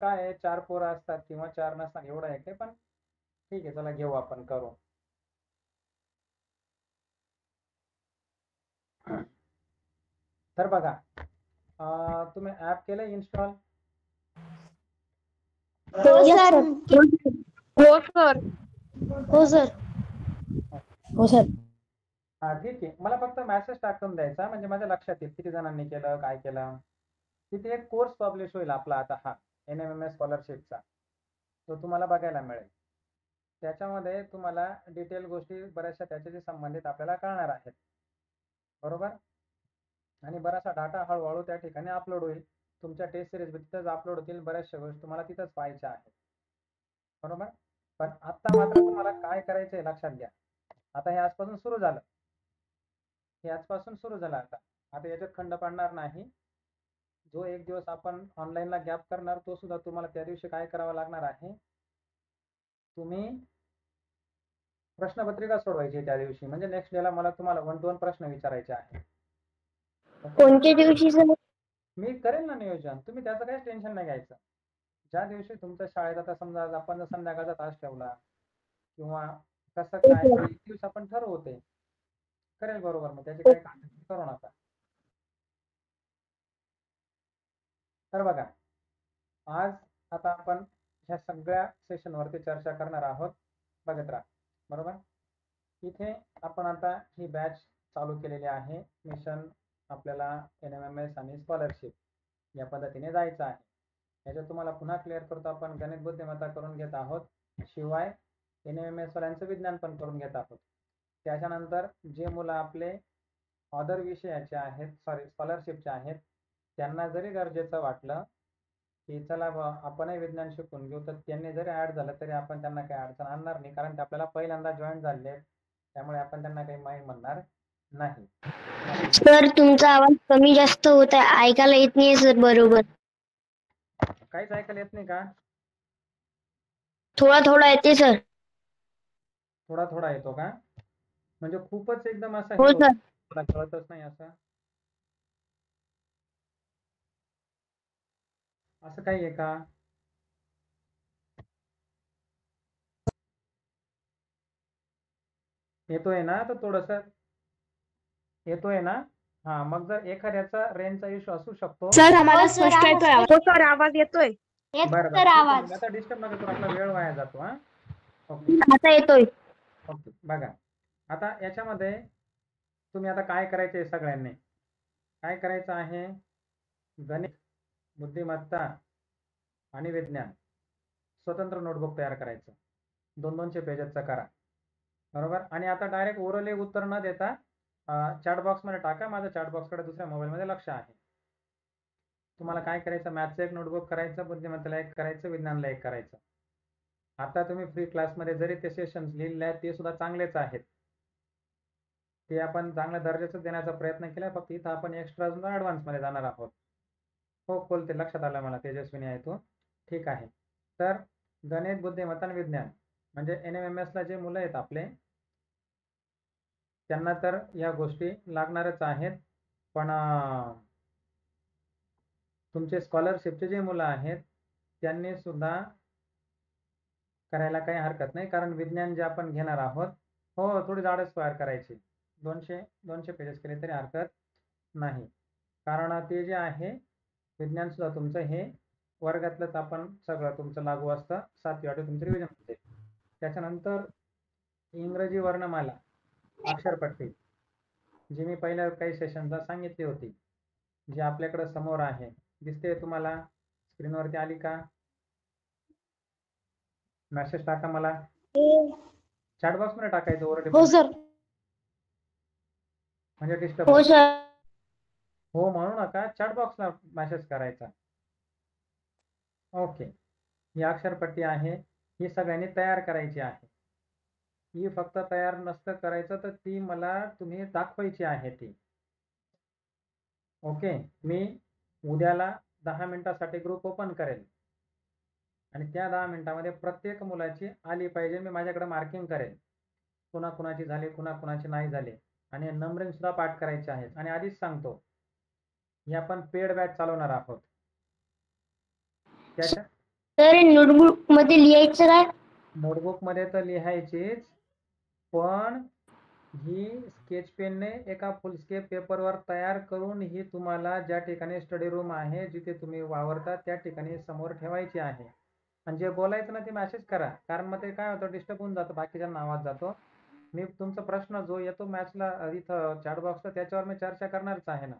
काय आहे, 4 पोरं असतात किंवा 4 नसतात, एवढं आहे काय, पण ठीक आहे, चला घेऊ आपण, करू. तर बघा, तुम्ही ऍप केलं इन्स्टॉल? हो सर. हो सर. हो सर. हो सर. हा ठीक आहे, मला फक्त मेसेज टाकून द्यायचा, म्हणजे माझ्या लक्षात येईल किती जणांनी केलं, काय केलं. तिथे एक कोर्स पब्लिश होईल आपला आता, हा NMMS स्कॉलरशिपचा, तो तुम्हाला बघायला मिळेल. त्याच्यामध्ये तुम्हाला डिटेल गोष्टी बऱ्याचशा त्याच्याशी संबंधित आपल्याला कळणार आहेत, बरोबर. आणि बराचसा डाटा हळूहळू त्या ठिकाणी अपलोड होईल. तुमच्या टेस्ट सिरीज तिथंच अपलोड होतील, बऱ्याचशा गोष्टी तुम्हाला तिथंच पाहायच्या आहेत, बरोबर. पण आता मात्र तुम्हाला काय करायचंय लक्षात घ्या. आता हे आजपासून सुरू झालं, आता याच्यात खंड पडणार नाही. जो एक दिवस आपण ऑनलाईनला गॅप करणार, तो सुद्धा तुम्हाला त्या दिवशी काय करावं लागणार आहे, तुम्ही प्रश्नपत्रिका सोडवायची त्या दिवशी. म्हणजे नेक्स्ट डेला मला तुम्हाला 1 to 1 प्रश्न विचारायचे आहे. कोणत्या दिवशी सर? मी करेल ना नियोजन, तुम्ही त्याचं काहीच टेन्शन नाही घ्यायचं. ज्या दिवशी तुमच्या शाळेत, आता समजा आपण संध्याकाळचा तास ठेवला किंवा कसं काय, एक दिवस आपण ठरवते, करेल, बरोबर. मग त्याची काही काळजी करू नका. तर बघा, आज आता आपण ह्या सगळ्या सेशनवरती चर्चा करणार आहोत, बघत राहा, बरोबर. इथे आपण आता ही बॅच चालू केलेली आहे. मिशन आपल्याला NMMS आणि स्कॉलरशिप या पद्धतीने जायचं आहे. याच्यात तुम्हाला पुन्हा क्लिअर करतो, आपण गणित बुद्धिमत्ता करून घेत आहोत, शिवाय NMMS वाल्यांचं विज्ञान पण करून घेत आहोत. त्याच्यानंतर जे मुलं आपले अदर विषयाचे आहेत, स्कॉलरशिपचे आहेत, त्यांना जरी गरजेचं वाटलं की चला आपणही विज्ञान शिकून घेऊ, तर त्यांनी जरी ऍड झालं तरी आपण त्यांना काही अडचण आणणार नाही, कारण ते आपल्याला पहिल्यांदा जॉईन झाले, त्यामुळे आपण त्यांना काही माहीत म्हणणार नाही. सर तुमचा आवाज कमी जास्त होत आहे, ऐकायला येत नाहीये सर बरोबर. काहीच ऐकायला येत नाही का? थोडा थोडा येते सर. थोडा थोडा येतो का? म्हणजे खूपच एकदम असं हो हे सर. होतं, कळतच नाही असं काही आहे का? येतोय ना? तर थोडस येतोय ना? हा, मग जर एखाद्याचा रेंजचा इश्यू असू शकतो. सर आम्हाला हो सर, स्पष्ट येतोय आवाज. हो सर, आवाज येतोय. बरं सर आवाज आता डिस्टर्ब नका करू, आपला वेळ वाया जातो. हा, आता येतोय. ओके. बघा, आता याच्यामध्ये तुम्ही आता काय करायचे, सगळ्यांनी काय करायचं आहे, गणित, बुद्धिमत्ता आणि विज्ञान स्वतंत्र नोटबुक तयार करायचं, 200 पेजेसचा करा, बरोबर. आणि आता डायरेक्ट ओरली उत्तर न देता चॅट बॉक्स मध्ये टाका. माझं चॅट बॉक्स कडे दुसऱ्या मोबाईल मध्ये लक्ष आहे. तुम्हाला काय करायचं, मॅथचं एक नोटबुक करायचं, बुद्धिमत्तेला एक करायचं, विज्ञानला एक करायचं. आता तुम्ही फ्री क्लासमध्ये जरी ते सेशन्स लिहिले आहेत, ते सुद्धा चांगलेच आहेत, ते आपण चांगल्या दर्जाचं देण्याचा प्रयत्न केला, फक्त इथं आपण एक्स्ट्रा ऍडव्हान्स मध्ये जाणार आहोत. हो, खोलते, लक्षात आलं मला, तेजस्विनी आहे तो, ठीक आहे. तर गणित, बुद्धिमत्ता आणि विज्ञान म्हणजे NMMS ला जे मुलं आहेत आपले, त्यांना तर या गोष्टी लागणारच आहेत. पण तुमचे स्कॉलरशिपचे जे मुलं आहेत त्यांनी सुद्धा करायला काही हरकत नाही, कारण विज्ञान जे आपण घेणार आहोत, हो थोडी जाडच तयार करायची, 200 पेजेस केले तरी हरकत नाही, कारण ते जे आहे विज्ञान सुद्धा तुमचं हे वर्गातलंच आपण सगळं तुमचं लागू असतं, 7वी 8वी तुमचं रिव्हिजन होते. त्याच्यानंतर इंग्रजी वर्णमाला, अक्षरपट्टी, जी मी पहिल्या काही सेशनला सांगितली होती, जी आपल्याकडे समोर आहे, दिसते तुम्हाला स्क्रीनवरती, आली का? मेसेज टाका मला, चॅट बॉक्स मध्ये टाकायचं ओरडे. हो सर. म्हणजे डिस्टर्ब हो होतं. सर. हो म्हणू नका, चॅट बॉक्सला मेसेज करायचा. ओके, ही अक्षरपट्टी आहे, ही सगळ्यांनी तयार करायची आहे. ही फक्त तयार नसतं करायचं, तर ती मला तुम्ही दाखवायची आहे ती. ओके, मी उद्याला 10 मिनिटासाठी ग्रुप ओपन करेल आणि त्या 10 मिनिटामध्ये प्रत्येक मुलाची आली पाहिजे, मी माझ्याकडे मार्किंग करेल, कुणाकुणाची झाली, कुणाकुणाची नाही झाली, आणि नंबरिंग सुद्धा पाठ करायचे आहेत. आणि आधीच सांगतो, ही आपण पेड बॅच चालवणार आहोत. तर नोटबुक मध्ये लिहायचं काय? नोटबुक मध्ये तर लिहायचीच, पण ही स्केच पेनने एका फुलस्केप पेपरवर तयार करून ही तुम्हाला ज्या ठिकाणी स्टडी रूम आहे, जिथे तुम्ही वावरता त्या ठिकाणी समोर ठेवायची आहे. आणि जे बोलायचं ना ते मॅसेज करा, कारण मग ते काय होतं, डिस्टर्ब होऊन जातं, बाकीच्यांना आवाज जातो. मी तुमचा प्रश्न जो येतो मॅचला इथं चॅट बॉक्सला, त्याच्यावर मी चर्चा करणारच आहे ना.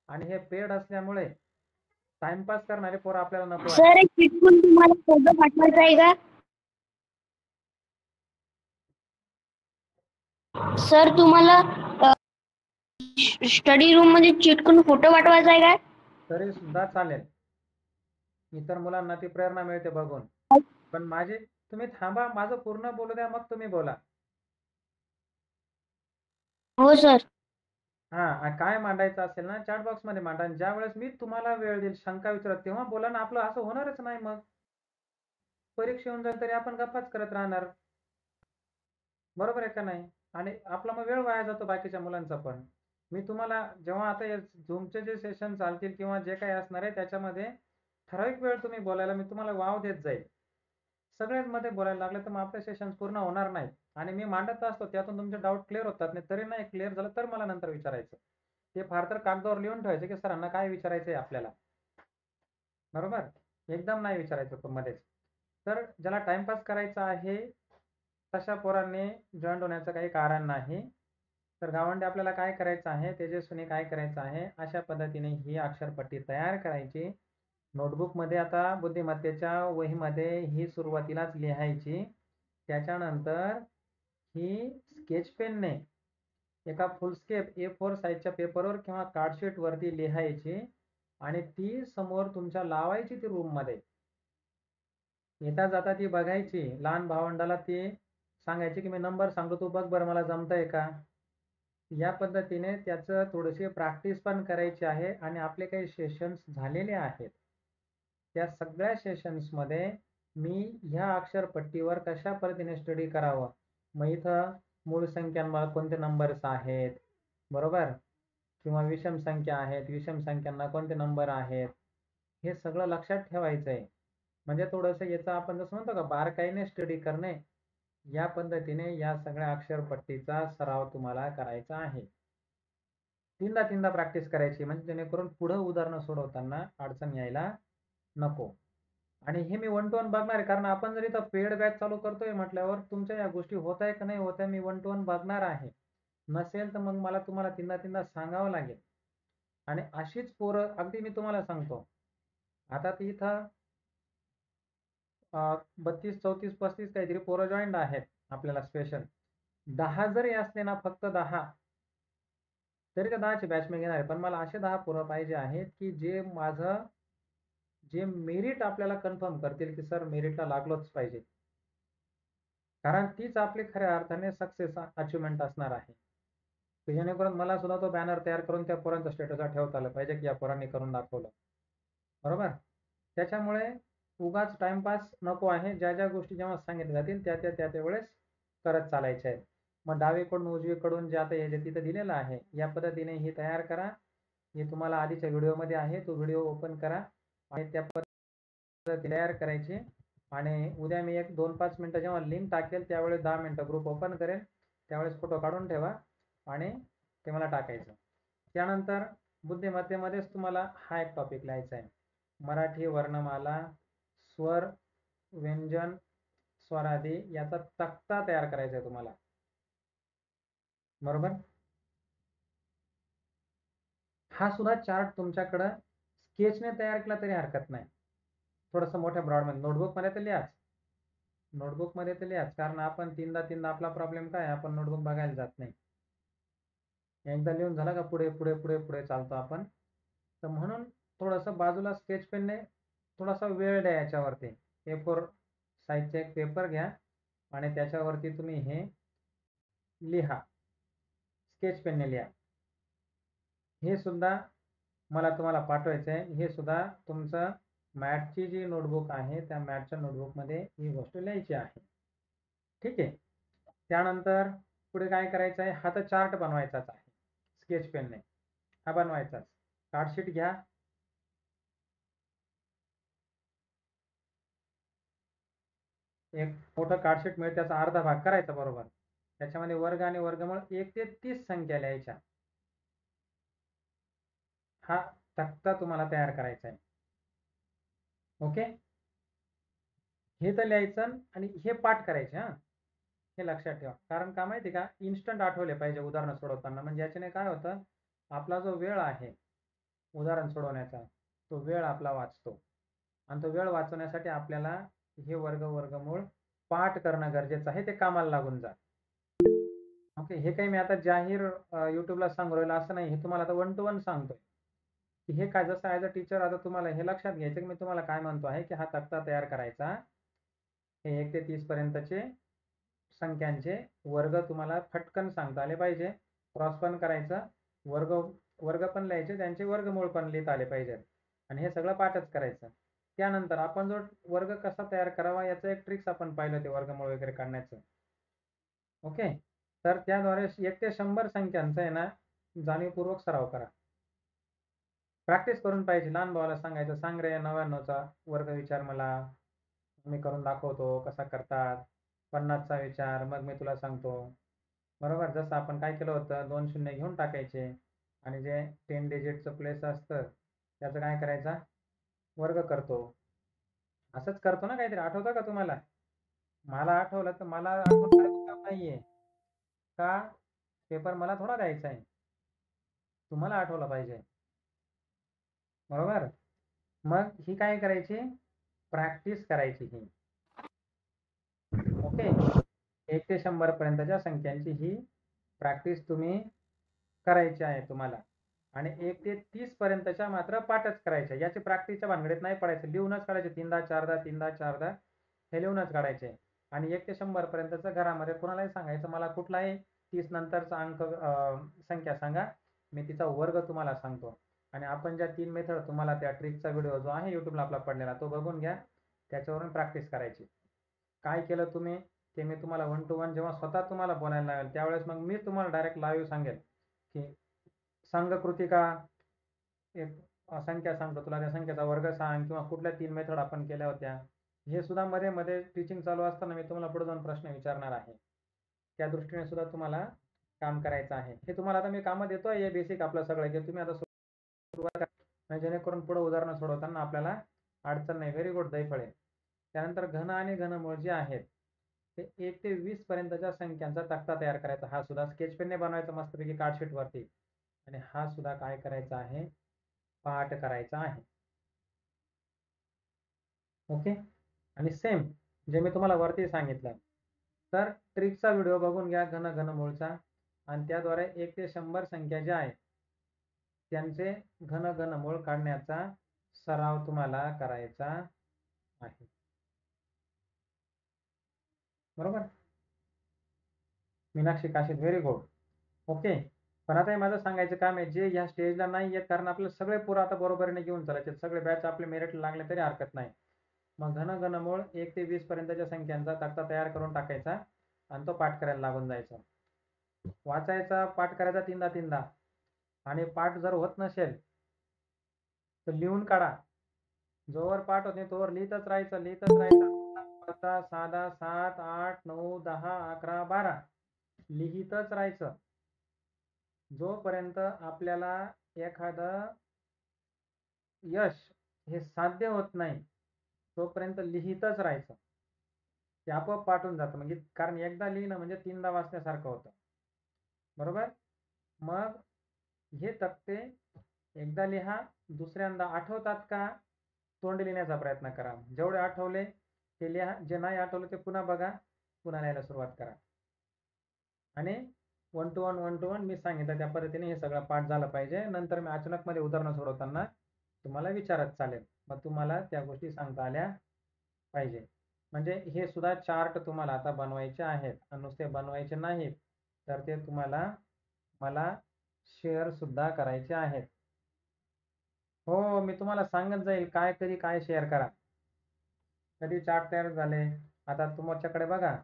आणि हे पेड असल्यामुळे टाइमपास करणारे पोरं आपल्याला नको आहे. सर चिटकून तुम्हाला फोटो पाठवायचा आहे का? सर तुम्हाला स्टडी रूम मध्ये चिटकून फोटो पाठवायचा आहे काय? तरी सुद्धा चालेल, इतर मुलांना ती प्रेरणा मिळते बघून. पण तुम्ही थांबा, माझं पूर्ण बोलू द्या, मग तुम्ही बोला. हो सर. हा, काय मांडायचं असेल ना चॅट बॉक्स मध्ये मांडा. ज्या वेळेस मी तुम्हाला वेळ देईल, शंका विचारत, तेव्हा बोला ना. आपलं असं होणारच नाही, मग परीक्षा येऊन जाईल तरी आपण गप्पाच करत राहणार, बरोबर आहे का नाही? आणि आपला मग वेळ वाया जातो बाकीच्या मुलांचा पण. मी तुम्हाला जेव्हा आता झूमचे जे सेशन चालतील किंवा जे काही असणार आहे त्याच्यामध्ये ठराविक वेळ तुम्ही बोलायला मी तुम्हाला वाव देत जाईल. सगळ्याच मध्ये बोलायला लागलं तर मग आपले सेशन पूर्ण होणार नाही. आणि मी मांडत असतो त्यातून तुमचे डाऊट क्लिअर होतात, नाही तरी नाही क्लिअर झालं तर मला नंतर विचारायचं. ते फार तर कागदावर लिहून ठेवायचे की सरांना काय विचारायचंय आपल्याला, बरोबर? एकदम नाही विचारायचं मध्येच. तर ज्याला टाइमपास करायचा आहे तशा पोरांनी जॉईंट होण्याचं काही कारण नाही. तर गावंडे आपल्याला काय करायचं आहे, तेजस्वीने काय करायचं आहे, अशा पद्धतीने ही अक्षरपट्टी तयार करायची. नोटबुक मध्ये आता बुद्धिमत्तेच्या वहीमध्ये ही सुरुवातीलाच लिहायची. त्याच्यानंतर ही स्केच पेनने एका फुलस्केप A4 साईजच्या पेपरवर किंवा कार्डशीट वरती लिहायची आणि ती समोर तुमच्या लावायची ती रूम मध्ये. येता जाता ती बघायची. लहान भावंडाला ती सांगायची की मी नंबर सांगतो, तू बघ बरं मला जमतंय का. या पद्धतीने त्याचं थोडीशी प्रॅक्टिस पण करायची आहे. आणि आपले काही सेशन्स झालेले आहेत, त्या सगळ्या सेशन्स मध्ये मी ह्या अक्षरपट्टीवर कशा पद्धतीने स्टडी करावं, मग इथं मूळ संख्यांना कोणते नंबर्स आहेत, बरोबर, किंवा विषम संख्या आहेत, विषम संख्यांना कोणते नंबर आहेत, हे सगळं लक्षात ठेवायचं आहे. म्हणजे थोडंसं याचं आपण जसं म्हणतो का बारकाईने स्टडी करणे, या पद्धतीने या सगळ्या अक्षरपट्टीचा सराव तुम्हाला करायचा आहे. तीनदा प्रॅक्टिस करायची, म्हणजे जेणेकरून पुढे उदाहरणं सोडवताना अडचण यायला नको. आणि हे मी 1 to 1 बघणार आहे, कारण आपण जर इथं पेड बॅच चालू करतोय म्हटल्यावर तुमच्या या गोष्टी होत आहे का नाही होत आहे, मी 1 to 1 बघणार आहे. नसेल तर मग मला तुम्हाला तीनदा सांगावं लागेल. आणि अशीच पोरं, अगदी मी तुम्हाला सांगतो, आता ती इथं 32, 34, 35 काहीतरी पोरं जॉईंट आहेत आपल्याला स्पेशल. 10 जरी असले ना, फक्त 10, तरी त्या 10ची बॅच मी घेणार आहे. पण मला असे 10 पोरं पाहिजे आहेत की जे मेरिट आपल्याला कन्फर्म करतील की सर मेरिटला लागलोच पाहिजे. कारण तीच आपली खऱ्या अर्थाने सक्सेस अचिव्हमेंट असणार आहे. जेणेकरून मला सुद्धा तो बॅनर तयार करून त्या पोरांच्या स्टेटसला ठेवता आलं पाहिजे की या पोरांनी करून दाखवलं, बरोबर. त्याच्यामुळे उगाच टाइमपास नको आहे. ज्या ज्या गोष्टी जेव्हा सांगितल्या जातील त्या वेळेस करत चालायच्या आहेत. मग डावीकडून उजवीकडून जे आता हे जे तिथं दिलेलं आहे, या पद्धतीने ही तयार करा. हे तुम्हाला आधीच्या व्हिडिओमध्ये आहे, तो व्हिडिओ ओपन करा आणि त्या पद्धतीने तयार करायची. आणि उद्या मी एक 2-5 मिनिटं जेव्हा लिंक टाकेल त्यावेळेस 10 मिनिटं ग्रुप ओपन करेल, त्यावेळेस फोटो काढून ठेवा आणि ते मला टाकायचं. त्यानंतर बुद्धिमत्तेमध्येच तुम्हाला हा एक टॉपिक लिहायचा आहे, मराठी वर्णमाला, स्वर, व्यंजन, स्वरादी याचा तक्ता तयार करायचा आहे तुम्हाला, बरोबर. हा सुद्धा चार्ट तुमच्याकडं स्केचने तयार केला तरी हरकत नाही, थोडंसं मोठ्या ब्रॉडमध्ये. नोटबुक मध्ये तर लिहाच, कारण आपण तीनदा आपला प्रॉब्लेम काय, आपण नोटबुक बघायला जात नाही. एकदा लिहून झाला का पुढे पुढे पुढे पुढे चालतो आपण. तर म्हणून थोडंसं बाजूला स्केच पेनने थोडासा वेळ द्या याच्यावरती. A4 साईजचा एक पेपर घ्या आणि त्याच्यावरती तुम्ही हे लिहा, स्केच पेनने लिहा. हे सुद्धा मला तुम्हाला पाठवायचं आहे. हे सुद्धा तुमचं मॅथची जी नोटबुक आहे त्या मॅथच्या नोटबुकमध्ये ही गोष्ट लिहायची आहे, ठीक आहे. त्यानंतर पुढे काय करायचं आहे, हा तर चार्ट बनवायचाच आहे स्केच पेनने, हा बनवायचाच. कार्डशीट घ्या, एक मोठं कार्डशीट मिळेल, त्याचा अर्धा भाग करायचा बरोबर. त्याच्यामध्ये वर्ग आणि वर्गमूळ 1 ते 30 संख्या लिहायच्या. हा तक्ता तुम्हाला तयार करायचा आहे. ओके, हे तर लिहायचं आणि हे पाठ करायचे. हे लक्षात ठेवा. कारण का माहिती का, इन्स्टंट आठवले पाहिजे उदाहरणं सोडवताना. म्हणजे याच्याने काय होतं, आपला जो वेळ आहे उदाहरण सोडवण्याचा, तो वेळ आपला वाचतो. आणि तो वेळ वाचवण्यासाठी आपल्याला हे वर्गमूळ पाठ करणं गरजेचं आहे. ते कामाला लागून जा. ओके, हे काही मी आता जाहीर यूट्यूबला सांगू राहिलो असं नाही. हे तुम्हाला आता 1 to 1 सांगतोय, की हे काय जसं ॲज अ टीचर आता तुम्हाला हे लक्षात घ्यायचं, की मी तुम्हाला काय म्हणतो आहे, की हा तक्ता तयार करायचा. हे 1 ते 30 पर्यंतचे संख्यांचे वर्ग तुम्हाला फटकन सांगता आले पाहिजे. क्रॉस पण करायचं, वर्ग पण लिहायचे, त्यांचे वर्गमूळ पण लिहिता आले पाहिजेत. आणि हे सगळं पाठच करायचं. त्यानंतर आपण जो वर्ग कसा तयार करावा याचं एक ट्रिक्स आपण पाहिलं, ते वर्गमूळ वगैरे काढण्याचं. ओके, तर त्याद्वारे 1 ते 100 संख्यांचा आहे ना, जाणीवपूर्वक सराव करा. प्रॅक्टिस करून पाहिजे. लहान भावाला सांगायचं, सांग रे 99चा वर्ग विचार मला, मी करून दाखवतो कसा करतात. 50चा विचार, मग मी तुला सांगतो. बरोबर, जसं आपण काय केलं होतं, 2 शून्य घेऊन टाकायचे आणि जे 10 डिजिटचं प्लेस असतं त्याचं काय करायचा, वर्ग करतो. असंच करतो ना काहीतरी, आठवतं का तुम्हाला? मला आठवलं तर मला आठवण काढायचं काम नाहीये. का? पेपर मला थोडा द्यायचा आहे. तुम्हाला आठवलं पाहिजे. बरोबर? मग ही काय करायची, प्रॅक्टिस करायची ही. ओके, 1 ते 100 पर्यंतच्या संख्यांची ही प्रॅक्टिस तुम्ही करायची आहे तुम्हाला. आणि 1 ते 30 पर्यंतच्या मात्र पाठच करायच्या. याची प्रॅक्टिसच्या भानगडीत नाही पडायचं. लिहूनच काढायचे 3दा 4दा 3दा 4दा हे लिहूनच काढायचे. आणि 1 ते 100 पर्यंतचं घरामध्ये कोणालाही सांगायचं, मला कुठलाही 30 नंतरचा अंक संख्या सांगा, मी तिचा वर्ग तुम्हाला सांगतो. आणि आपण ज्या 3 मेथड तुम्हाला त्या ट्रिकचा व्हिडिओ जो आहे YouTubeला आपला पडलेला तो बघून घ्या. त्याच्यावरून प्रॅक्टिस करायची. काय केलं तुम्ही ते मी तुम्हाला 1 to 1 जेव्हा स्वतः तुम्हाला बोलायला लागेल त्यावेळेस मग मी तुम्हाला डायरेक्ट लाईव्ह सांगेल, की संघ कृतिका एक संख्या सांगतो तुला, त्या संख्येचा वर्ग सांग किंवा कुठल्या 3 मेथड आपण केल्या होत्या. हे सुद्धा मध्ये टीचिंग चालू असताना मी तुम्हाला पुढे जाऊन प्रश्न विचारणार आहे. त्या दृष्टीने सुद्धा तुम्हाला काम करायचं आहे. हे तुम्हाला आता मी कामं देतोय, हे बेसिक आपलं सगळं, जे तुम्ही आता सुरुवात करा, जेणेकरून पुढे उदाहरणं सोडवताना आपल्याला अडचण नाही. व्हेरी गुड दैफळे. त्यानंतर घन आणि घनमूळ जे आहेत ते 1 ते 20 पर्यंतच्या संख्यांचा तक्ता तयार करायचा. हा सुद्धा स्केच पेनने बनवायचा मस्तपैकी कार्डशीट वरती. आणि हा सुद्धा काय करायचा आहे, पाठ करायचा आहे. ओके, आणि सेम जे मी तुम्हाला वरती सांगितलं, तर ट्रिकचा व्हिडिओ बघून घ्या घनमूळचा, आणि त्याद्वारे 1 ते 100 संख्या ज्या आहेत त्यांचे घनमूळ काढण्याचा सराव तुम्हाला करायचा आहे. बरोबर, Meenakshi Kashid, very good. Okay, पण आता हे माझं सांगायचं काम आहे, जे ह्या स्टेजला नाही येत, कारण आपले सगळे पुरं आता बरोबरीने घेऊन चालायचे, सगळे बॅच आपले मेरिट लागले तरी हरकत नाही. मग घनमूळ 1 ते 20 पर्यंतच्या संख्यांचा तक्ता तयार करून टाकायचा आणि तो पाठ करायला लागून जायचा. वाचायचा, पाठ करायचा 3दा. आणि पाठ जर होत नसेल तर लिहून काढा. जोवर पाठ होत नाही तोवर लिहितच राहायचं. 5, 6, 7, 8, 9, 10, 11, 12 लिहितच राहायचं. जोपर्यंत आपल्याला एखादं यश हे साध्य होत नाही तोपर्यंत लिहितच राहायचं. ते आपोआप पाठून जातं, म्हणजे कारण एकदा लिहिणं म्हणजे 3दा वाचण्यासारखं होतं. बरोबर, मग हे तक्ते एकदा लिहा, दुसऱ्यांदा आठवतात का तोंडी लिहिण्याचा प्रयत्न करा. जेवढे आठवले ते लिहा, जे नाही आठवले ते पुन्हा बघा, पुन्हा लिहायला सुरुवात करा. आणि 1 to 1 मी सांगितलं त्या पद्धतीने हे सगळं पाठ झालं पाहिजे. नंतर मी अचानक मध्ये उदाहरणं सोडवताना तुम्हाला विचारत चालेल, मग तुम्हाला त्या गोष्टी सांगता आल्या पाहिजे. म्हणजे हे सुद्धा चार्ट तुम्हाला आता बनवायचे आहेत, आणि नुसते बनवायचे नाहीत तर ते तुम्हाला मला शेअर सुद्धा करायचे आहेत. हो, मी तुम्हाला सांगत जाईल काय कधी काय शेअर करा. कधी चार्ट तयार झाले. आता तुमच्याकडे बघा,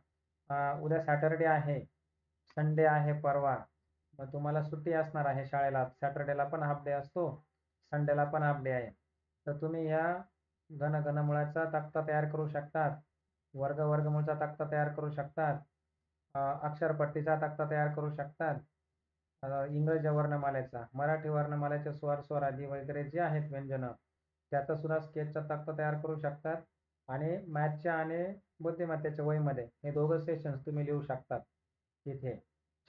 उद्या सॅटर्डे आहे, संडे आहे परवा, मग तुम्हाला सुट्टी असणार आहे शाळेला. सॅटर्डेला पण हाफ डे असतो, संडेला पण हाफ डे आहे. तर तुम्ही या घनमुळाचा तक्ता तयार करू शकतात. वर्ग वर्गमूळचा तक्ता तयार करू शकतात, अक्षरपट्टीचा तक्ता तयार करू शकतात, इंग्रजी वर्णमालेचा, मराठी वर्णमालेचे स्वर स्वरादी वगैरे जे आहेत व्यंजनं त्याचा सुद्धा स्केचचा तक्ता तयार करू शकतात. आणि मॅथच्या आणि बुद्धिमत्तेच्या वहीमध्ये हे दोघं सेशन्स तुम्ही लिहू शकतात. तिथे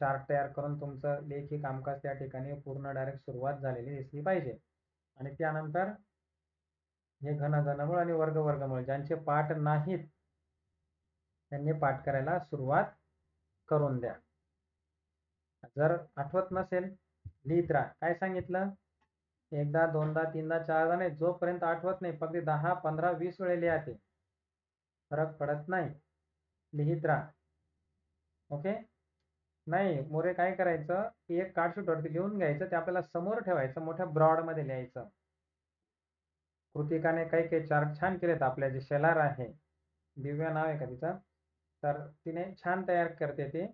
चार्ट तयार करून तुमचं लेखी कामकाज त्या ठिकाणी पूर्ण डायरेक्ट सुरुवात झालेली दिसली पाहिजे. आणि त्यानंतर हे घनमूळ आणि वर्गमूळ ज्यांचे पाठ नाहीत त्यांनी पाठ करायला सुरुवात करून द्या. जर आठवत नसेल लिहित राहा. काय सांगितलं? एकदा, दोनदा, तीनदा, चारदा नाही, जोपर्यंत आठवत नाही फक्त 10, 15, 20 वेळे लिहा. ते फरक पडत नाही, लिहित राहा. ओके. नाही मोरे काय करायचं की एक कार्डशीट वरती लिहून घ्यायचं, ते आपल्याला समोर ठेवायचं, मोठ्या ब्रॉड मध्ये लिहायचं. कृतिकाने काही काही चार्ट छान केलेत. आपल्या जे शेलार आहे, दिव्या नाव आहे का तिचं, तर तिने छान तयार करते ते.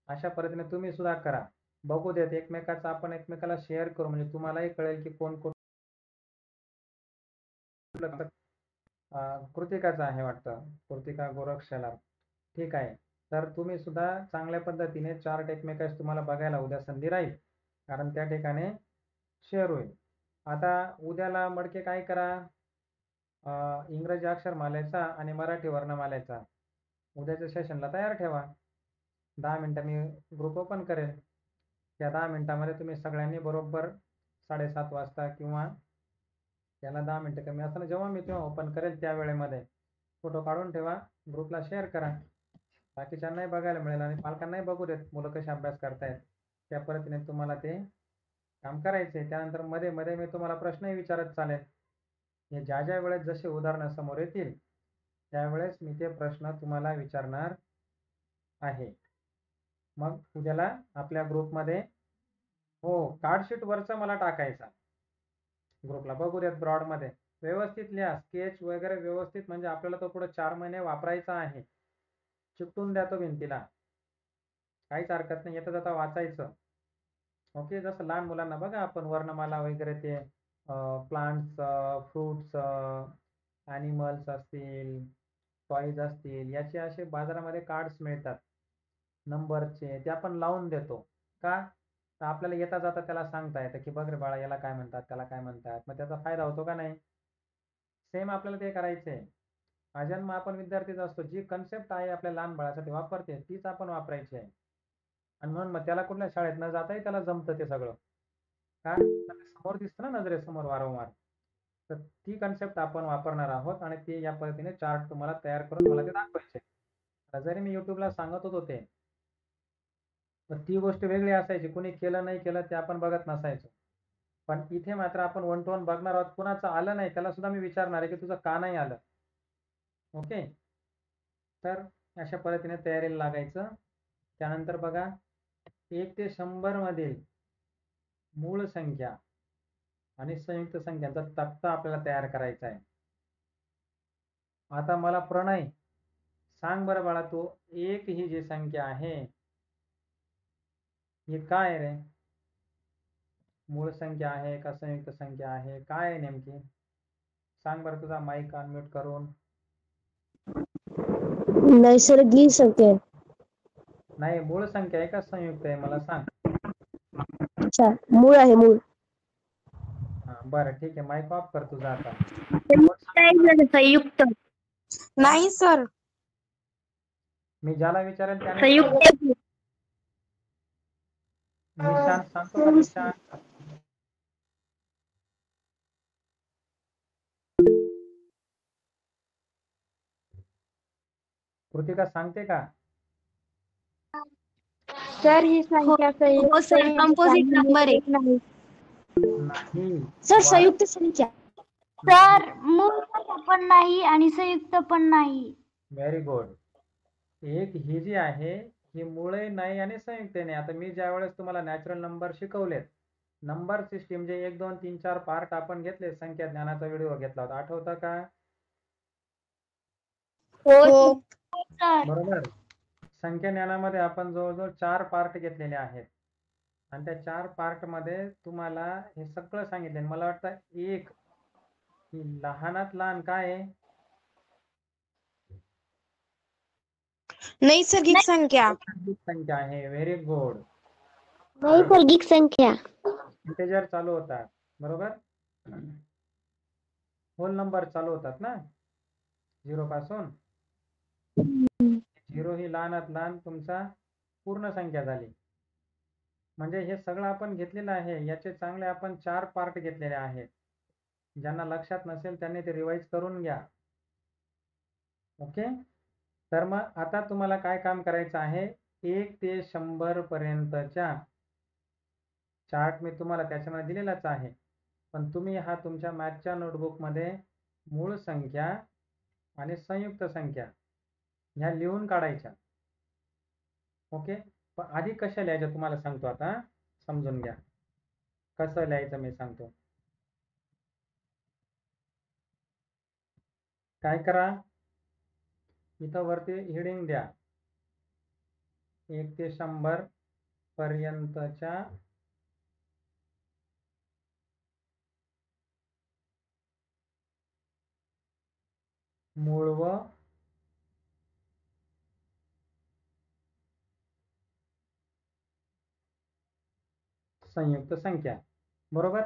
अशा पद्धतीने तुम्ही सुद्धा करा. बघू देत एकमेकाचा, आपण एकमेकाला शेअर करू म्हणजे तुम्हालाही कळेल की कोण कोण. कृतिकाचा आहे वाटतं, कृतिका गोरख शेलार. ठीक आहे. तर तुम्ही सुद्धा चांगल्या पद्धतीने चार्ट एकमेकास तुम्हाला बघायला उद्या संधी राहील, कारण त्या ठिकाणी शेअर होईल. आता उद्याला मडके काय करा, इंग्रजी अक्षरमालेचा आणि मराठी वर्णमालेचा उद्याच्या सेशनला तयार ठेवा. 10 मिनिटं मी ग्रुप ओपन करेल. त्या 10 मिनिटामध्ये तुम्ही सगळ्यांनी बरोबर 7:30 वाजता किंवा त्याला 10 मिनिटं कमी असताना जेव्हा मी तेव्हा ओपन करेल त्या वेळेमध्ये फोटो काढून ठेवा, ग्रुपला शेअर करा. बाकीच्यांनाही बघायला मिळेल आणि पालकांनाही बघू देत मुलं कसे अभ्यास करतायत. त्या पद्धतीने तुम्हाला ते काम करायचे. त्यानंतर मध्ये मध्ये मी तुम्हाला प्रश्नही विचारत चालेल. हे ज्या ज्या वेळेस जसे उदाहरणं समोर येतील त्यावेळेस मी ते प्रश्न तुम्हाला विचारणार आहे. मग उद्याला आपल्या ग्रुपमध्ये हो कार्डशीट वरचा मला टाकायचा ग्रुपला, बघू देत ब्रॉड मध्ये व्यवस्थित लिहा. स्केच वगैरे व्यवस्थित, म्हणजे आपल्याला तो पुढे 4 महिने वापरायचा आहे. चिकटून द्या तो भिंतीला, काहीच हरकत नाही, येता जाता वाचायचं. ओके. जसं लहान मुलांना बघा आपण वर्णमाला वगैरे ते प्लांट्स, फ्रुट्स, ॲनिमल्स असतील, टॉईज असतील, याचे असे बाजारामध्ये कार्ड्स मिळतात नंबरचे, ते आपण लावून देतो का, तर आपल्याला येता जाता त्याला सांगता येतं की बघ रे बाळा याला काय म्हणतात, त्याला काय म्हणतात, मग त्याचा फायदा होतो का नाही. सेम आपल्याला ते करायचंय. आजन्म आपण विद्यार्थीच असतो, जी कन्सेप्ट आहे आपल्या लहान बाळासाठी वापरते तीच आपण वापरायची आहे. आणि म्हणून मग त्याला कुठल्या शाळेत न जाताही त्याला जमतं ते सगळं, का तर ते समोर दिसतं ना नजरेसमोर वारंवार. तर ती कन्सेप्ट आपण वापरणार आहोत आणि ते या पद्धतीने चार्ट तुम्हाला तयार करून मला ते दाखवायचे. जरी मी युट्यूबला सांगत होतो ते, तर ती गोष्ट वेगळी असायची, कुणी केलं नाही केलं ते आपण बघत नसायचो. पण इथे मात्र आपण 1 to 1 बघणार आहोत. कुणाचं आलं नाही त्याला सुद्धा मी विचारणार आहे की तुझं का नाही आलं. ओके. तर अशा पद्धतीने तयारीला लागायचं. त्यानंतर बघा 1 ते 100 मधील मूळ संख्या आणि संयुक्त संख्यांचा तक्ता आपल्याला तयार करायचा आहे. आता मला प्रणय सांग बरं बाळा, तू 1 ही जी संख्या आहे ही काय रे, मूळ संख्या आहे का संयुक्त संख्या आहे, काय आहे नेमकी? सांग बरं, तुझा माईक अनम्यूट करून. नैसर्गिक संख्या. नाही, मूळ संख्या आहे का संयुक्त आहे मला सांग. अच्छा, मूळ आहे मूळ. बरं ठीक आहे, माईक ऑफ कर तुझा आता. संयुक्त. नाही सर. मी ज्याला विचारेल त्याने संयुक्त. निशांत सांगतो का? निशांत कृतिका सांगते का? सर ही संख्या हो सर, कंपोजिट नंबर आहे. नाही सर संयुक्त संख्या. सर मूळ संख्या पण नाही आणि संयुक्त पण नाही. Very good. 1 ही जी आहे ही मूळही नाही आणि संयुक्त नाही. आता मी ज्या वेळेस तुम्हाला नॅचरल नंबर शिकवलेत, नंबर सिस्टीम जे 1 2 3 4 पार्ट आपण घेतले, संख्या ज्ञानाचा व्हिडिओ घेतला होता, आठवतं का? हो. सर बरोबर. संख्या ज्ञानामध्ये आपण जवळजवळ 4 पार्ट घेतलेले आहेत आणि त्या 4 पार्ट मध्ये तुम्हाला हे सगळं सांगितले. मला वाटतं एक ही लहानात लहान काय आहे, नैसर्गिक संख्या नैसर्गिक संख्या आहे. Very good. नैसर्गिक संख्या इंटेजर चालू होतात बरोबर. होल नंबर चालू होतात ना 0 पासून. 0 ही लहानात लहान तुमचा पूर्ण संख्या झाली. म्हणजे हे सगळं आपण घेतलेलं आहे. याचे चांगले आपण 4 पार्ट घेतलेले आहेत. ज्यांना लक्षात नसेल त्यांनी ते रिवाइज करून घ्या. ओके. तर मग आता तुम्हाला काय काम करायचं आहे, 1 ते 100 पर्यंतच्या चार्ट मी तुम्हाला त्याच्यामध्ये दिलेलाच आहे. पण तुम्ही हा तुमच्या मॅथच्या नोटबुकमध्ये मूळ संख्या आणि संयुक्त संख्या ह्या लिहून काढायच्या. ओके. पण आधी कशा लिहायच्या तुम्हाला सांगतो, आता समजून घ्या. कसं लिहायचं मी सांगतो. काय करा, इथं वरती हेडिंग द्या 1 ते 100 पर्यंतच्या मूळ व संयुक्त संख्या बरोबर.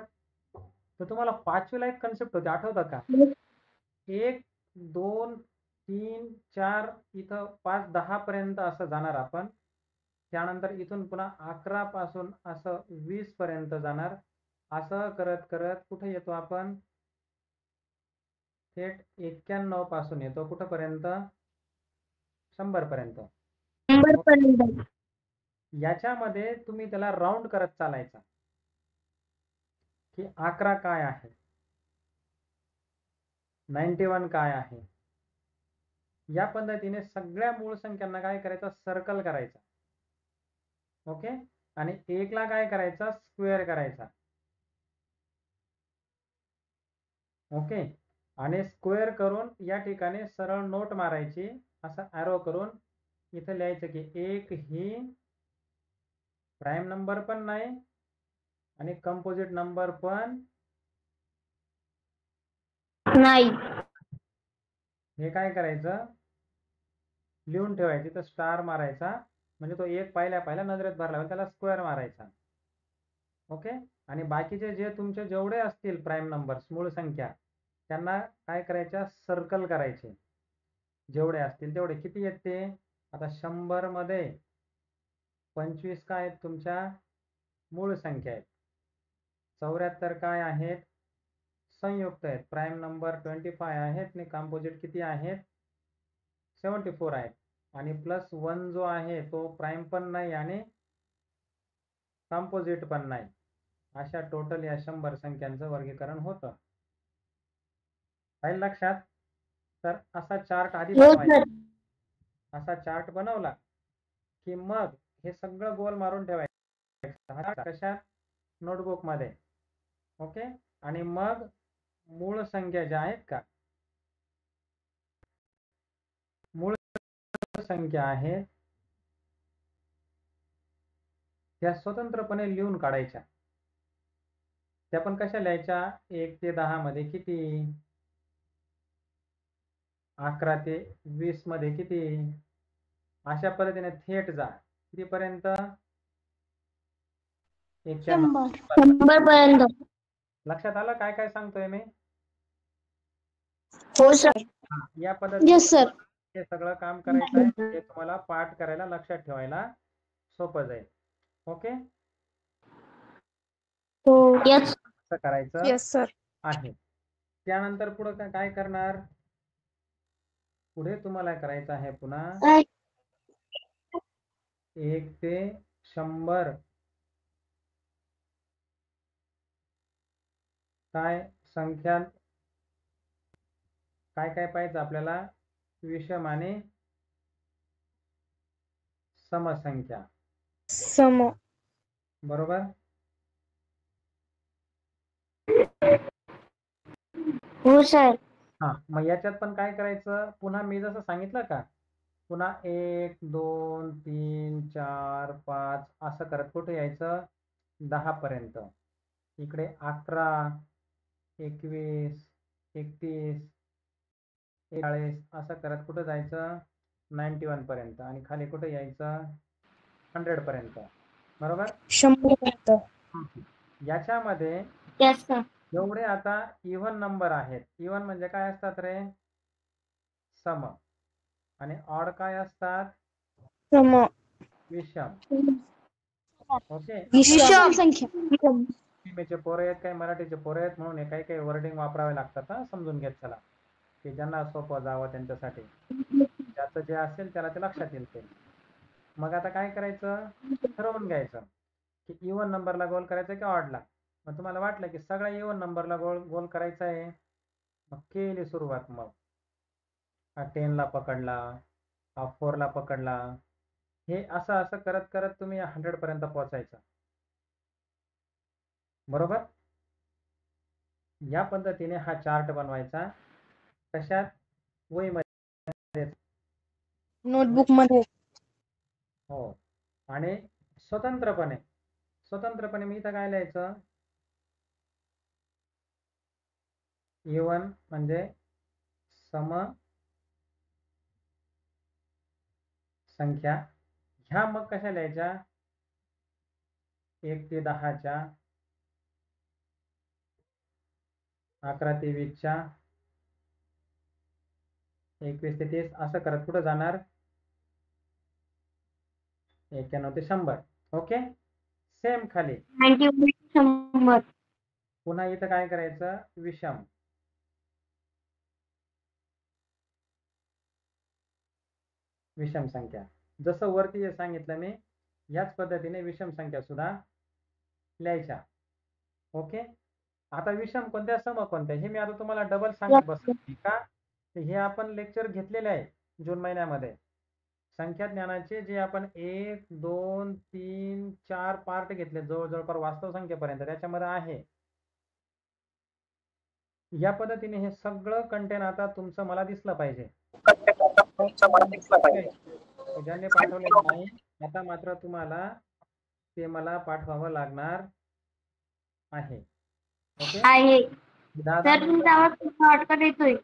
तर तुम्हाला 5वीला एक कन्सेप्ट होती, आठवतं का? 1 2 3 4 इथं 5 10 पर्यंत असं जाणार आपण. त्यानंतर इथून पुन्हा 11 पासून असं 20 पर्यंत जाणार. असं करत करत कुठे येतो आपण, थेट 91 पासून येतो कुठपर्यंत, 100 पर्यंत. 100 पर्यंत. याच्यामध्ये तुम्ही त्याला राऊंड करत चालायचा की 11 काय आहे, 91 काय आहे. या पद्धतीने सगळ्या मूळ संख्यांना काय करायचं, सर्कल करायचा. ओके. आणि 1 ला काय करायचा, स्क्वेअर करायचा. ओके. आणि स्क्वेअर करून या ठिकाणी सरळ नोट मारायची, असं ॲरो करून इथं लिहायचं की 1 ही प्राईम नंबर पण नाही आणि कंपोजिट नंबर पण नाही. हे काय करायचं, लिहून ठेवायची. तर स्टार मारायचा, म्हणजे तो 1 पहिल्या नजरेत भरला त्याला स्क्वेअर मारायचा. ओके. आणि बाकीचे जे तुमचे जेवढे असतील प्राईम नंबर्स मूळ संख्या त्यांना काय करायच्या, सर्कल करायचे. जेवढे असतील तेवढे. किती आहेत ते, आता 100 मध्ये 25 काय आहेत तुमच्या मूळ संख्या आहेत. 74 काय आहेत, संयुक्त आहेत. प्राईम नंबर 25 आहेत आणि कंपोजिट किती आहेत, 74 आहेत. आणि प्लस 1 जो आहे तो प्राईम पण नाही आणि कंपोजिट पण नाही. अशा टोटल या 100 संख्यांचं वर्गीकरण होतं. काही लक्षात. तर असा चार्ट आधी हो बनवायचा. सर. असा चार्ट बनवला की मग हे सगळं गोल मारून ठेवायचं. कशात, नोटबुक मध्ये. ओके. आणि मग मूळ संख्या ज्या आहेत का, मूळ संख्या आहेत त्या स्वतंत्रपणे लिहून काढायच्या. त्या पण कशा लिहायच्या, 1 ते 10 मध्ये किती, 11 ते 20 मध्ये किती. अशा पद्धतीने थेट जा कितीपर्यंत, 91. 100 पर्यंत. लक्षात आलं काय काय सांगतोय मी. हो सर. या पद्धतीने येस सर. हे सगळं काम करायचं आहे. हे तुम्हाला पाठ करायला, लक्षात ठेवायला सोपं जाईल. ओके. हो. येस. असं करायचं येस सर. आहे. त्यानंतर पुढे काय करणार, पुढे तुम्हाला करायचं आहे पुन्हा 1 ते 100 काय संख्या, काय काय पाहिजे आपल्याला, विषम आणि समसंख्या. सम. बरोबर. हो सर. हा, मग याच्यात पण काय करायचं, पुन्हा मी जसं सांगितलं का, पुन्हा 1 2 3 4 5 असं करत कुठे यायचं, 10 पर्यंत. इकडे 11 21 31 41 असं करत कुठं जायचं, 91 पर्यंत आणि खाली कुठे यायचं 100 पर्यंत. बरोबर. 100 याच्यामध्ये जास्त जेवढे आता इव्हन नंबर आहेत, इव्हन म्हणजे काय असतात रे, सम, आणि ऑड काय असतात, सम विषम. ओके. विषम संख्या चे पोरे आहेत, काही मराठीचे पोरे आहेत, म्हणून हे काही काही वर्डिंग वापरावे लागतात हा, समजून घेत चला, की ज्यांना सोपं जावं त्यांच्यासाठी. ज्याचं जे असेल त्याला ते लक्षात येईल ते. मग आता काय करायचं, ठरवून घ्यायचं की इव्हन नंबरला गोल करायचं की ऑडला. मग तुम्हाला वाटलं की सगळ्या इव्हन नंबरला गोल करायचा आहे, मग केली सुरुवात. मग हा 10 ला पकडला, हा 4 ला पकडला, हे असं असं करत करत तुम्ही 100 पर्यंत पोहोचायचं. बरोबर. या पद्धतीने हा चार्ट बनवायचा. कशात, वहीमध्ये. नोटबुक मध्ये. हो. आणि स्वतंत्रपणे मी इथं काय लिहायचं, इव्हन म्हणजे सम संख्या. ह्या मग कशा लिहायच्या, 1 ते 10च्या, 11 ते 20च्या, 21 ते 30, असं करत कुठं जाणार, 91 ते 100. ओके. सेम खाली 91 100 पुन्हा इथं काय करायचं, विषम संख्या. जसं वरती जे सांगितलं मी, याच पद्धतीने विषम संख्या सुद्धा लिहायच्या. ओके. आता विषम कोणत्या, सम कोणत्या, हे मी आता तुम्हाला डबल सांगत बसलो का, हे आपण लेक्चर घेतलेले आहे जून महिन्यामध्ये. संख्या ज्ञानाचे जे आपण 1, 2, 3, 4 पार्ट घेतले जवळजवळ पर वास्तव संख्येपर्यंत, त्याच्यामध्ये आहे. या पद्धतीने हे सगळं कंटेंट आता तुमचं मला दिसलं पाहिजे. ज्यांनी पाठवलेलं नाही, आता मात्र तुम्हाला ते मला पाठवावं लागणार आहे. ओके. आहे. 10 सर तुमचा आवाज खूप अडकत येतोय.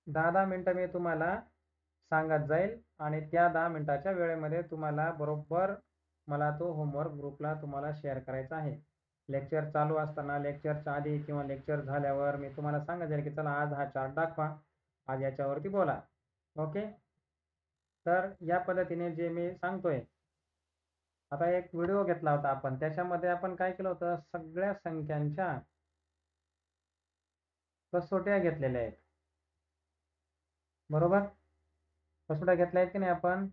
10 मिनिटं मी तुम्हाला सांगत जाईल आणि त्या 10 मिनिटाच्या वेळेमध्ये तुम्हाला बरोबर मला तो होमवर्क ग्रुपला तुम्हाला शेअर करायचा आहे. लेक्चर चालू असताना, लेक्चरच्या आधी किंवा लेक्चर झाल्यावर मी तुम्हाला सांगत जाईल की चला आज हा चार्ट दाखवा, आज याच्यावरती बोला. ओके. तर या पद्धतीने जे मी सांगतोय, आता एक व्हिडिओ घेतला होता आपण, त्याच्यामध्ये आपण काय केलं होतं, सगळ्या संख्यांच्या कसोट्या घेतलेल्या आहेत. बरोबर. कसोट्या घेतल्या आहेत की नाही आपण,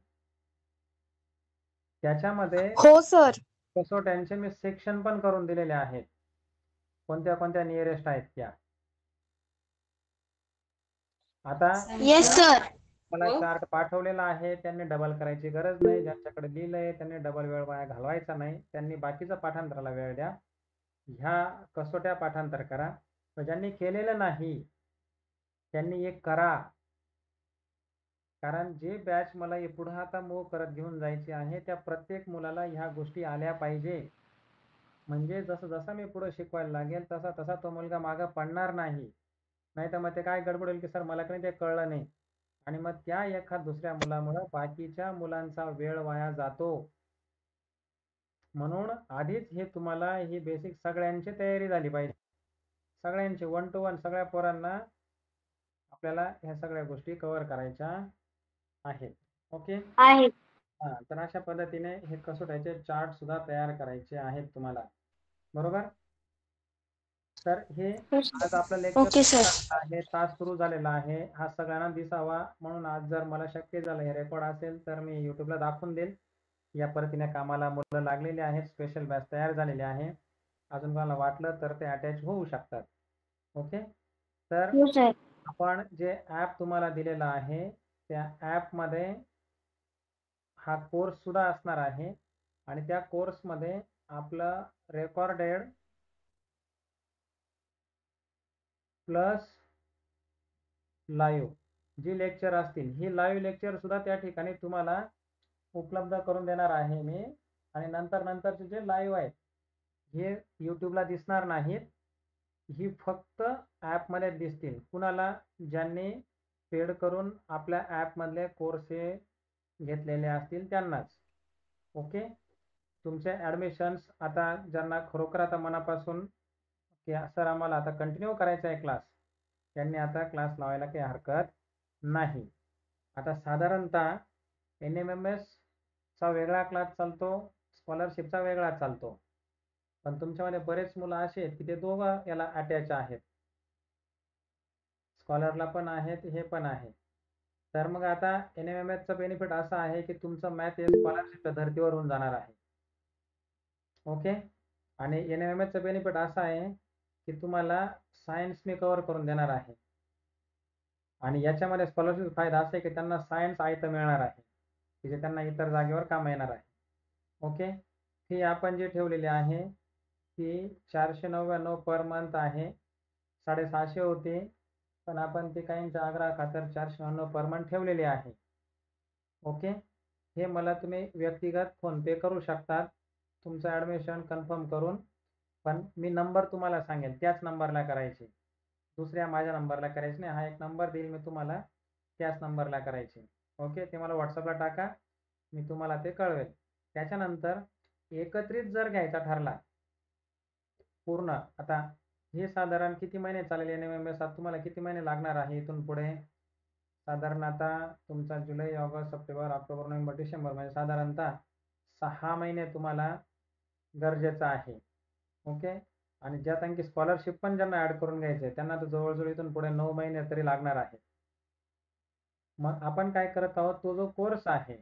त्याच्यामध्ये हो सर. कसोट्यांचे मी सेक्शन पण करून दिलेले आहेत, कोणत्या कोणत्या नियरेस्ट आहेत त्या. आता येस सर. मला चार्ट पाठवलेला आहे, त्यांनी डबल करायची गरज नाही. ज्यांच्याकडे लिहिलंय त्यांनी डबल वेळ वाया घालवायचा नाही, त्यांनी बाकीचा पाठांतराला वेळ द्या, ह्या कसोट्या पाठांतर करा. ज्यांनी केलेलं नाही त्यांनी एक करा, कारण जे बॅच मला पुढे आता मूव्ह करत घेऊन जायची आहे, त्या प्रत्येक मुलाला ह्या गोष्टी आल्या पाहिजे. म्हणजे जसं जसं मी पुढे शिकवायला लागेल तसा तसा तो मुलगा मागं पडणार नाही. नाही तर मग ते काय गडबड होईल की सर मला काही ते कळलं नाही, आणि मग त्या एखाद दुसऱ्या मुलामुळे बाकीच्या मुलांचा वेळ वाया जातो. म्हणून आधीच हे तुम्हाला ही बेसिक सगळ्यांची तयारी झाली पाहिजे, सगळ्यांची 1 to 1 सगळ्या पोरांना आपल्याला ह्या सगळ्या गोष्टी कव्हर करायच्या आहेत. ओके. आहे. हा, तर अशा पद्धतीने हे कसोट्याचे चार्ट सुद्धा तयार करायचे आहेत तुम्हाला. बरोबर. तर हे आज आपलं लेक्चर ओके सर. आहे, तास सुरू झालेला आहे, हा सगळ्यांना दिसावा म्हणून आज जर मला शक्य झालं, हे रेकॉर्ड असेल तर मी युट्यूबला दाखवून देईल. या पद्धतीने कामाला मुलं लागलेली आहेत, स्पेशल बॅच तयार झालेले आहे. अजून मला वाटलं तर ते अटॅच होऊ शकतात. ओके. तर हो सर. आपण जे ॲप तुम्हाला दिलेला आहे त्या ॲपमध्ये हा कोर्स सुद्धा असणार आहे, आणि त्या कोर्समध्ये आपलं रेकॉर्डेड प्लस लाईव्ह जी लेक्चर असतील, ही लाईव्ह लेक्चर सुद्धा त्या ठिकाणी तुम्हाला उपलब्ध करून देणार आहे मी. आणि नंतरचे जे लाईव्ह आहेत हे यूट्यूबला दिसणार नाहीत, ही फक्त ॲपमध्ये दिसतील. कुणाला, ज्यांनी पेड करून आपल्या ॲपमधले कोर्स हे घेतलेले असतील त्यांनाच. ओके, तुमचे ॲडमिशन्स आता ज्यांना खरोखर आता मनापासून की सर आम्हाला आता कंटिन्यू करायचा आहे क्लास, त्यांनी आता क्लास लावायला काही हरकत नाही. आता साधारणतः NMMSचा वेगळा क्लास चालतो, स्कॉलरशिपचा वेगळा चालतो. पण तुमच्यामध्ये बरेच मुलं असे आहेत की ते दोघं याला अटॅच आहेत, स्कॉलरला पण आहेत हे पण आहे. तर मग आता NMMSचा बेनिफिट असा आहे की तुमचं मॅथ हे स्कॉलरशिपच्या धर्तीवर होऊन जाणार आहे. ओके, आणि NMMSचा बेनिफिट असा आहे की तुम्हाला सायन्स मी कव्हर करून देणार आहे. आणि याच्यामध्ये स्कॉलरशिप फायदा असा आहे की त्यांना सायन्स आयतं मिळणार आहे की जे त्यांना इतर जागेवर काम येणार आहे. ओके, फी आपण जी ठेवलेली आहे ती 499 पर मंथ आहे. 650 होते, पण आपण ते काहींच्या आग्रहा खातर 499 पर मंथ ठेवलेली आहे. ओके, हे मला तुम्ही व्यक्तिगत फोनपे करू शकतात तुमचं ॲडमिशन कन्फर्म करून. पण मी नंबर तुम्हाला सांगेल त्याच नंबरला करायचे, दुसऱ्या माझ्या नंबरला करायचे नाही. हा एक नंबर देईल मी तुम्हाला, त्याच नंबरला करायचे. ओके, ते मला व्हॉट्सअपला टाका, मी तुम्हाला ते कळवेल. त्याच्यानंतर एकत्रित जर घ्यायचा ठरला पूर्ण, आता हे साधारण किती महिने चालेल NMMS, तुम्हाला किती महिने लागणार आहे इथून पुढे? साधारण आता तुमचा जुलै, ऑगस्ट, सप्टेंबर, ऑक्टोबर, नोव्हेंबर, डिसेंबर म्हणजे साधारणतः 6 महिने तुम्हाला गरजेचं आहे. ओके, आणि ज्यात आणखी स्कॉलरशिप पण ज्यांना ॲड करून घ्यायचं आहे त्यांना तर जवळजवळ इथून पुढे 9 महिने तरी लागणार आहे. मग आपण काय करत आहोत, तो जो कोर्स आहे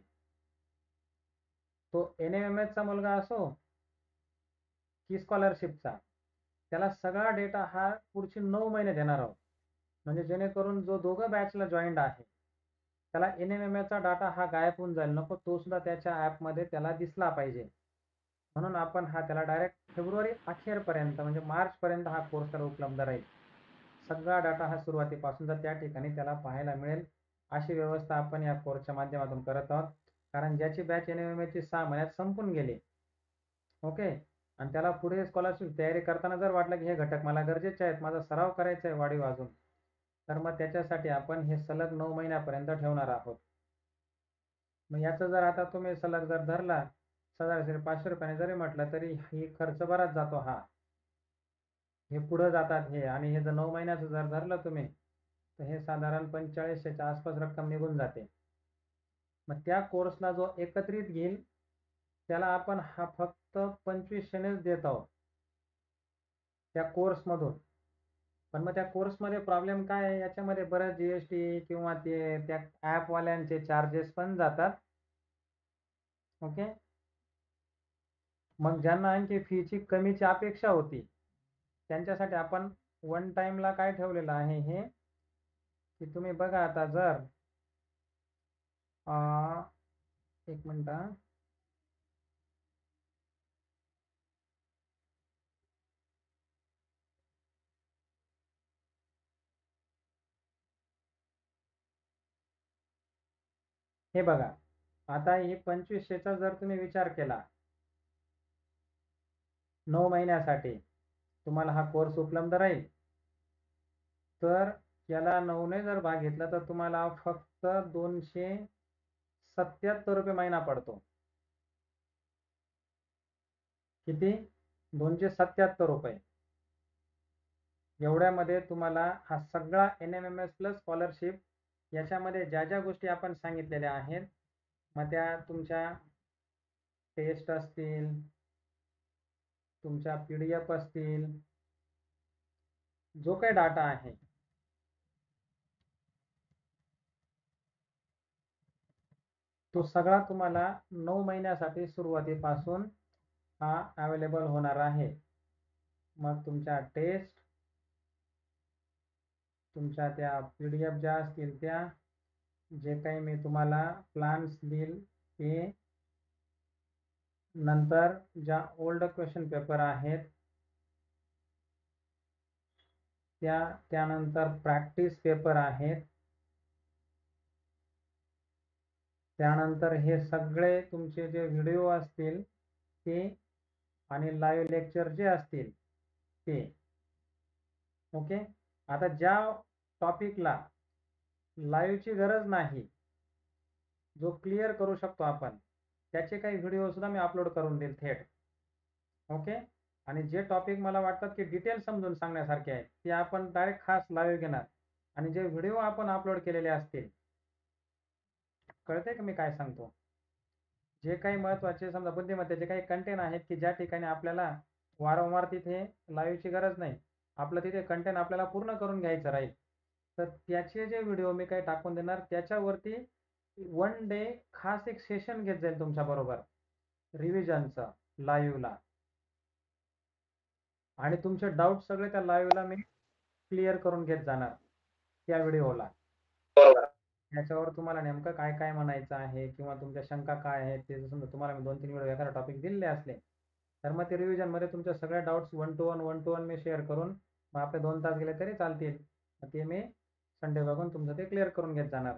तो NMMSचा मुलगा असो की स्कॉलरशिपचा, त्याला सगळा डेटा हा पुढचे 9 महिने देणार आहोत. म्हणजे जेणेकरून जो दोघं बॅचला जॉईंट आहे त्याला NMMSचा डाटा हा गायब होऊन जाईल नको, तो सुद्धा त्याच्या ॲपमध्ये त्याला दिसला पाहिजे. म्हणून आपण हा त्याला डायरेक्ट फेब्रुवारी अखेरपर्यंत म्हणजे मार्चपर्यंत हा कोर्स त्याला उपलब्ध राहील. सगळा डाटा हा सुरुवातीपासून जर त्या ठिकाणी त्याला पाहायला मिळेल अशी व्यवस्था आपण या कोर्सच्या माध्यमातून करत आहोत. कारण ज्याची बॅच NMMSची 6 महिन्यात संपून गेली, ओके, आणि त्याला पुढे स्कॉलरशिप तयारी करताना जर वाटलं की हे घटक मला गरजेचे आहेत, माझा सराव करायचा आहे वाढीव अजून, तर मग त्याच्यासाठी आपण हे सलग 9 महिन्यापर्यंत ठेवणार आहोत. मग याचं जर आता तुम्ही सलग जर धरला 500 जरी म्हटलं तरी ही खर्च बराच जातो. हा हे पुढं जातात हे, आणि हे जर 9 महिन्याचं जर धरलं तुम्ही तर हे साधारण 4500च्या आसपास रक्कम निघून जाते. मग त्या कोर्सला जो एकत्रित घेईल त्याला आपण हा फक्त 2500नेच देत आहोत त्या कोर्समधून. पण मग त्या कोर्समध्ये प्रॉब्लेम काय आहे, याच्यामध्ये बरं GST किंवा ते त्या ॲपवाल्यांचे चार्जेस पण जातात. ओके, मग ज्यांना आणखी फीची कमीची अपेक्षा होती त्यांच्यासाठी आपण वन टाईमला काय ठेवलेलं आहे हे की तुम्ही बघा आता जर एक मिनटं, हे बघा आता हे 2500चा जर तुम्ही विचार केला 9 महिन्यासाठी तुम्हाला हा कोर्स उपलब्ध राहील, तर याला 9ने जर भाग घेतला तर तुम्हाला फक्त 277 रुपये महिना पडतो. किती? 277 रुपये. एवढ्यामध्ये तुम्हाला हा सगळा NMMS प्लस स्कॉलरशिप, याच्यामध्ये ज्या ज्या गोष्टी आपण सांगितलेल्या आहेत, मग त्या तुमच्या टेस्ट असतील, तुमच्या PDF असतील, जो काही डाटा आहे तो सगळा तुम्हाला 9 महिन्यासाठी सुरुवातीपासून हा अवेलेबल होणार आहे. मग तुमच्या टेस्ट, तुमच्या त्या PDF ज्या असतील त्या, जे काही मी तुम्हाला प्लान्स देईल ते, नंतर ज्या ओल्ड क्वेश्चन पेपर आहेत त्यानंतर प्रॅक्टिस पेपर आहेत, त्यानंतर हे सगळे तुमचे जे व्हिडिओ असतील ते, आणि लाईव्ह लेक्चर जे असतील ते. ओके, आता ज्या टॉपिकला लाईव्हची गरज नाही, जो क्लिअर करू शकतो आपण, त्याचे काही व्हिडिओ सुद्धा मी अपलोड करून देईल थेट. ओके. आणि जे टॉपिक मला वाटतात की डिटेल समजून सांगण्यासारखे आहेत ते आपण डायरेक्ट खास लाईव्ह घेणार. आणि जे व्हिडिओ आपण अपलोड केलेले असतील, कळते का मी काय सांगतो? जे काही महत्त्वाचे समजा बुद्धिमत्तेचे काही कंटेंट आहेत की ज्या ठिकाणी आपल्याला वारंवार तिथे लाईव्हची गरज नाही, आपलं तिथे कंटेंट आपल्याला पूर्ण करून घ्यायचं राहील, तर त्याचे जे व्हिडिओ मी काही टाकून देणार त्याच्यावरती 1 डे खास एक सेशन घेत जाईल तुमच्या बरोबर रिव्हिजनचं लाईव्हला. आणि तुमचे डाऊट सगळे त्या लाईव्हला मी क्लिअर करून घेत जाणार त्या व्हिडिओला. त्याच्यावर तुम्हाला नेमकं काय काय म्हणायचं आहे किंवा तुमच्या शंका काय आहेत ते समजा तुम्हाला मी 2-3 व्हिडिओ एखादा टॉपिक दिलेले असले तर मग ते रिव्हिजनमध्ये तुमच्या सगळ्या डाऊट्स 1 to 1 मी शेअर करून मग आपले 2 तास गेले तरी चालतील. ते मी संडे बघून तुमचं ते क्लिअर करून घेत जाणार.